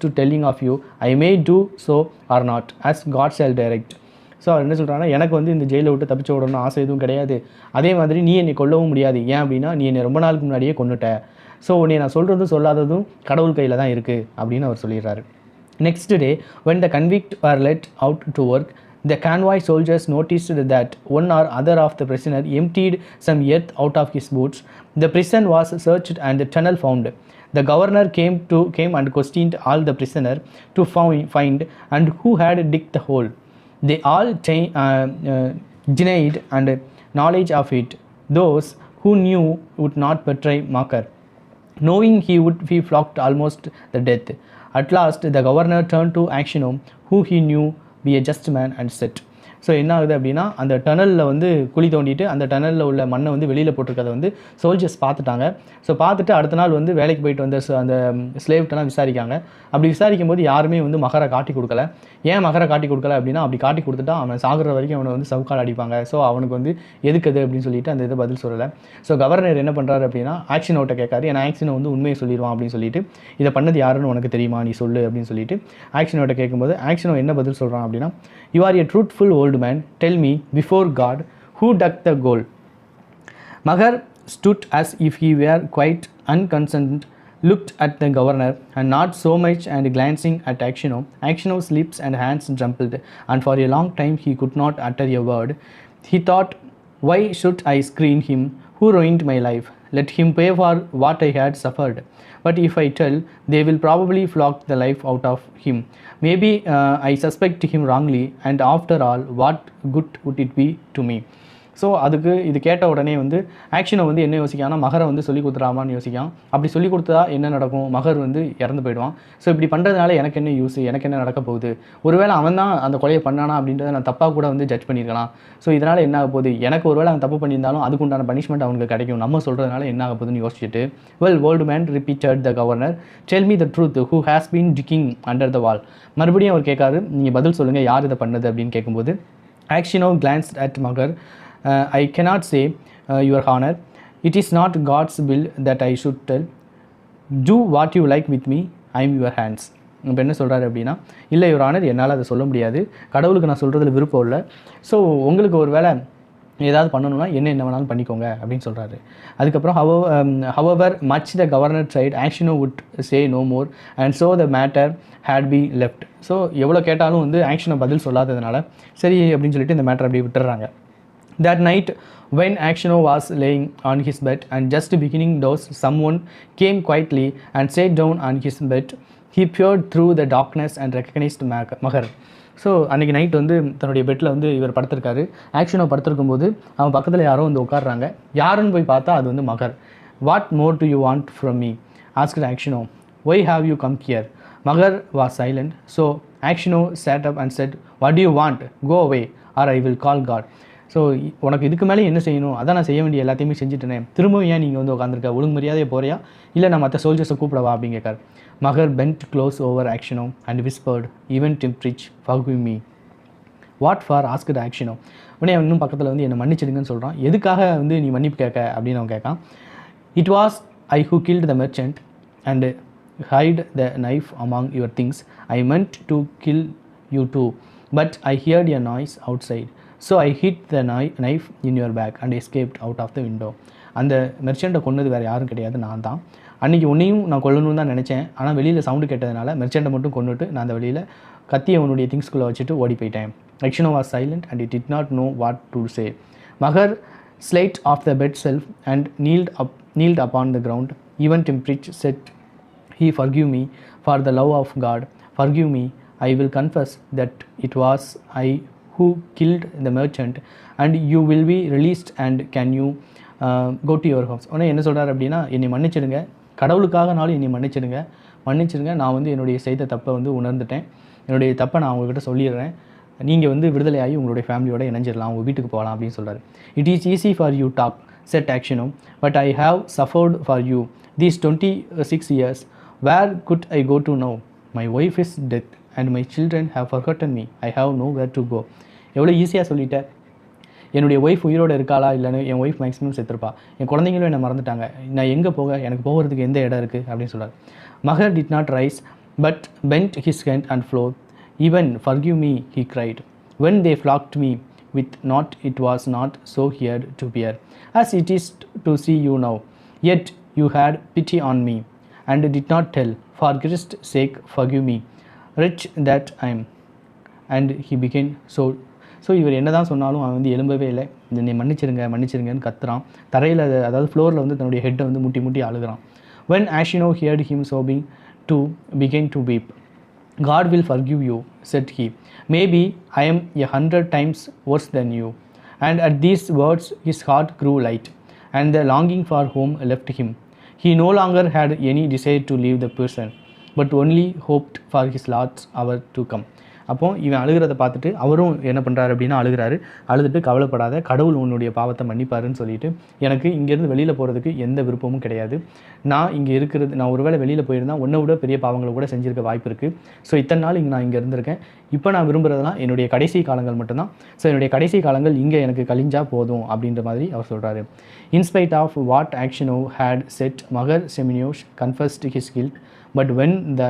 to telling of you, I may do so or not, as God shall direct. So அவர் என்ன சொல்கிறாங்கன்னா, எனக்கு வந்து இந்த ஜெயிலை விட்டு தப்பிச்சு விடணும்னு ஆசை எதுவும் கிடையாது. அதே மாதிரி நீ என்னை கொல்லவும் முடியாது. ஏன் அப்படின்னா நீ என்னை ரொம்ப நாளுக்கு முன்னாடியே கொன்னுட்ட. ஸோ உன்னை நான் சொல்கிறதும் சொல்லாததும் கடவுள் கையில் தான் இருக்குது அப்படின்னு அவர் சொல்லிடுறாரு. Next day, when the convict were let out to work, the convoy soldiers noticed that one or other of the prisoner emptied some earth out of his boots. The prison was searched and the tunnel found. The governor came and questioned all the prisoner to find and who had digged the hole. They all denied and knowledge of it. Those who knew would not betray Makar, knowing he would be flogged almost the death. At last, the governor turned to Actiono, who he knew be a just man, and said. So என்ன ஆகுது அப்படின்னா, அந்த டனலில் வந்து குழி தோண்டிட்டு அந்த டனலில் உள்ள மண்ணை வந்து வெளியில் போட்டிருக்கதை வந்து சோல்ஜர்ஸ் பார்த்துட்டாங்க. ஸோ பார்த்துட்டு அடுத்த நாள் வந்து வேலைக்கு போயிட்டு வந்த அந்த ஸ்லேவ்ட்டெல்லாம் விசாரிக்காங்க. அப்படி விசாரிக்கும் போது யாருமே வந்து மகரை காட்டி கொடுக்கல. ஏன் மகரை காட்டி கொடுக்கல அப்படின்னா, அப்படி காட்டி கொடுத்துட்டா அவன் சாகுற வரைக்கும் அவனை வந்து சவுக்கால் அடிப்பாங்க. ஸோ அவனுக்கு வந்து எதுக்குது அப்படின்னு சொல்லிட்டு அந்த இதை பதில் சொல்லலை. ஸோ கவர்னர் என்ன பண்ணுறாரு அப்படின்னா, ஆக்ஷனோட்ட கேட்காரு. ஏன்னா ஆக்ஷனை வந்து உண்மையை சொல்லிடுவான் அப்படின்னு சொல்லிட்டு, இதை பண்ணது யாருன்னு உனக்கு தெரியுமா, நீ சொல்லு அப்படின்னு சொல்லிட்டு ஆக்ஷனோட்ட கேட்கும்போது ஆக்ஷனோ என்ன பதில் சொல்கிறான் அப்படின்னா, you are a truthful old man, tell me before God who dug the hole. Magar stood as if he were quite unconcerned, looked at the governor and not so much, and glancing at Actiono. Actiono's lips and hands trembled, and for a long time he could not utter a word. He thought, why should I screen him who ruined my life? Let him pay for what I had suffered. But if I tell, they will probably flog the life out of him. Maybe I suspect him wrongly, and after all, what good would it be to me? So அதுக்கு இது கேட்ட உடனே வந்து ஆக்ஷனை வந்து என்ன யோசிக்கான்னா, மகரை வந்து சொல்லி கொடுத்துறாமான்னு யோசிக்கான். அப்படி சொல்லி கொடுத்தா என்ன நடக்கும், மகர் வந்து இறந்து போயிடுவான். ஸோ இப்படி பண்ணுறதுனால எனக்கு என்ன யூஸ், எனக்கு என்ன நடக்க போகுது, ஒருவேளை அவன் தான் அந்த கொலையை பண்ணானா அப்படின்றத நான் தப்பாக கூட வந்து ஜட்ஜ் பண்ணியிருக்கலாம். ஸோ இதனால் என்ன ஆக போகுது, எனக்கு ஒருவேளை அவன் தப்பு பண்ணியிருந்தாலும் அதுக்குண்டான பனிஷ்மெண்ட் அவனுக்கு கிடைக்கும், நம்ம சொல்கிறதுனால என்ன ஆக போகுதுன்னு யோசிச்சுட்டு, well old man repeated the governor, tell me the truth who has been digging under the wall. மறுபடியும் அவர் கேட்காரு, நீங்கள் பதில் சொல்லுங்கள், யார் இதை பண்ணது அப்படின்னு கேட்கும்போது ஆக்ஷனோ கிளான்ஸ்ட் at Magar. I cannot say, your honor. It is not God's will that I should tell. Do what you like with me. I am your hands. இப்போ என்ன சொல்கிறாரு அப்படின்னா, இல்லை யுவர் ஆனர், என்னால் அதை சொல்ல முடியாது, கடவுளுக்கு நான் சொல்கிறதுல விருப்பம் இல்லை. ஸோ உங்களுக்கு ஒரு வேளை ஏதாவது பண்ணணும்னா என்ன வேணாலும் பண்ணிக்கோங்க அப்படின்னு சொல்கிறாரு. அதுக்கப்புறம் however much the governor tried, Actiono would say no more, and so the matter had been left. So எவ்வளோ கேட்டாலும் வந்து ஆக்ஷனை பதில் சொல்லாததுனால சரி அப்படின்னு சொல்லிட்டு இந்த மேட்டர் அப்படியே விட்டுறாங்க. That night, when Actiono was laying on his bed and just beginning doze, someone came quietly and sat down on his bed. He peered through the darkness and recognized Mahar. So அன்றைக்கி நைட் வந்து தன்னுடைய பெட்டில் வந்து இவர் படுத்திருக்காரு. ஆக்ஷனோ படுத்திருக்கும்போது அவன் பக்கத்தில் யாரோ வந்து உட்காடுறாங்க. யாருன்னு போய் பார்த்தா அது வந்து Makar. What more do you want from me, asked Aksionov. Why have you come here? Makar was silent. So Aksionov sat up and said, what do you want, go away or I will call guard. So உனக்கு இதுக்கு மேலே என்ன செய்யணும், அதான் நான் செய்ய வேண்டிய எல்லாத்தையுமே செஞ்சுட்டேனே, திரும்பவும் ஏன் நீங்கள் வந்து உட்காந்துருக்க, ஒழுங்கு மரியாதையை போறியா இல்லை நான் மற்ற சோல்ஜர்ஸை கூப்பிடவா அப்படின்னு கேட்கார். Makar bent close over Aksionov and whispered, Ivan Dmitrich forgive me. What for, asked Aksionov. உடனே அவன் இன்னும் பக்கத்தில் வந்து என்னை மன்னிச்சிடுங்கன்னு சொல்கிறான். எதுக்காக வந்து நீ மன்னிப்பு கேட்க அப்படின்னு அவன் கேட்கான். It was I who killed the merchant and hide the knife among your things. I meant to kill you too, but I heard a noise outside. So I hid the knife in your bag and escaped out of the window. அந்த மெர்ச்சண்ட்டை கொன்னது வேறு யாரும் கிடையாது, நான் தான். அன்றைக்கி உன்னையும் நான் கொல்லணும்னு தான் நினச்சேன், ஆனால் வெளியில் சவுண்டு கேட்டதுனால மெர்ச்சண்ட்டை மட்டும் கொண்டுட்டு நான் அந்த வெளியில் கத்தியை உன்னுடைய திங்ஸ்குள்ளே வச்சுட்டு ஓடி போயிட்டேன். Actiono was silent and he did not know what to say. Mahar slid off the bed shelf and kneeled upon the ground. Even Timprich sat He forgive me for the love of God. Forgive me. I will confess that it was I who killed the merchant, and you will be released, and can you go to your house. உடனே என்ன சொல்கிறார் அப்படின்னா, என்னை மன்னிச்சிடுங்க, கடவுளுக்காகனாலும் என்னை மன்னிச்சிடுங்க, நான் வந்து என்னுடைய செய்த தப்பை வந்து உணர்ந்துட்டேன், என்னுடைய தப்பை நான் உங்ககிட்ட சொல்லிடுறேன், நீங்கள் வந்து விடுதலையாகி உங்களுடைய ஃபேமிலியோட இணைஞ்சிடலாம், உங்கள் வீட்டுக்கு போகலாம் அப்படின்னு சொல்கிறார். It is easy for you talk said ஆக்ஷனும், but I have suffered for you these 26 years. Where could I go to now? My wife is dead and my children have forgotten me. I have nowhere to go. எவ்வளோ ஈஸியாக சொல்லிட்டேன். என்னுடைய ஒய்ஃப் உயிரோடு இருக்காளா இல்லைன்னு, என் ஒய்ஃப் மேக்ஸிமம் செத்துருப்பா, என் குழந்தைங்களும் என்னை மறந்துட்டாங்க, நான் எங்கே போக, எனக்கு போகிறதுக்கு எந்த இடம் இருக்குது அப்படின்னு சொல்கிறார். Maher did not rise but bent his head and floor. Even forgive me, he cried. When they flogged me with not, it was not so hard to bear as it is to see you now. Yet you had pity on me and did not tell. For Christ's sake forgive me, rich that I am. And he began so இவர் என்ன தான் சொன்னாலும் அவன் வந்து எழும்பவே இல்லை. என்னை மன்னிச்சிருங்கன்னு கத்துறான். தரையில், அதாவது ஃப்ளோரில் வந்து தன்னுடைய ஹெட்டை வந்து முட்டி அழுகிறான். When Ashino heard him sobbing too, began to weep. God will forgive you, said he. Maybe I am 100 times worse than you. And at these words his heart grew light, and the longing for home left him. He no longer had any desire to leave the prison, but only hoped for his last hour to come. அப்போது இவன் அழுகிறத பார்த்துட்டு அவரும் என்ன பண்ணுறாரு அப்படின்னா அழுதுட்டு கவலைப்படாத, கடவுள் உன்னுடைய பாவத்தை மன்னிப்பாருன்னு சொல்லிட்டு, எனக்கு இங்கேருந்து வெளியில் போகிறதுக்கு எந்த விருப்பமும் கிடையாது, நான் இங்கே இருக்கிறது, நான் ஒருவேளை வெளியில் போயிருந்தால் உன்னை விட பெரிய பாவங்களை கூட செஞ்சுருக்க வாய்ப்பு இருக்குது. ஸோ இத்தனை நாள் நான் இங்கே இருந்திருக்கேன், இப்போ நான் விரும்புகிறதுலாம் என்னுடைய கடைசி காலங்கள் மட்டும்தான். ஸோ என்னுடைய கடைசி காலங்கள் இங்கே எனக்கு கழிஞ்சால் போதும் அப்படின்ற மாதிரி அவர் சொல்கிறாரு. In spite of what Aksionov had said, Makar Semyonich confessed his guilt, but when the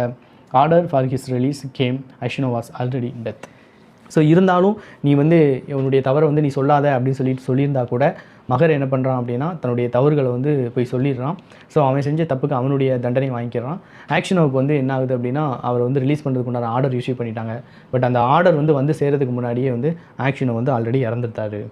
order for his release came, Aksionov was already dead. So இருந்தாலும் நீ வந்து உன்னுடைய தவறை வந்து நீ சொல்லாத அப்படின்னு சொல்லியிருந்தா கூட, மகர் என்ன பண்ணுறான் அப்படின்னா தன்னுடைய தவறுகளை வந்து போய் சொல்லிடுறான். ஸோ அவன் செஞ்ச தப்புக்கு அவனுடைய தண்டனை வாங்கிக்கிறான். ஆக்ஷனோவுக்கு வந்து என்ன ஆகுது அப்படின்னா, அவர் வந்து ரிலீஸ் பண்ணுறதுக்கு உண்டான ஆர்டர் இஷ்யூ பண்ணிட்டாங்க. பட் அந்த ஆர்டர் வந்து சேர்கிறதுக்கு முன்னாடியே வந்து ஆக்ஷனோ வந்து ஆல்ரெடி இறந்துட்டாரு.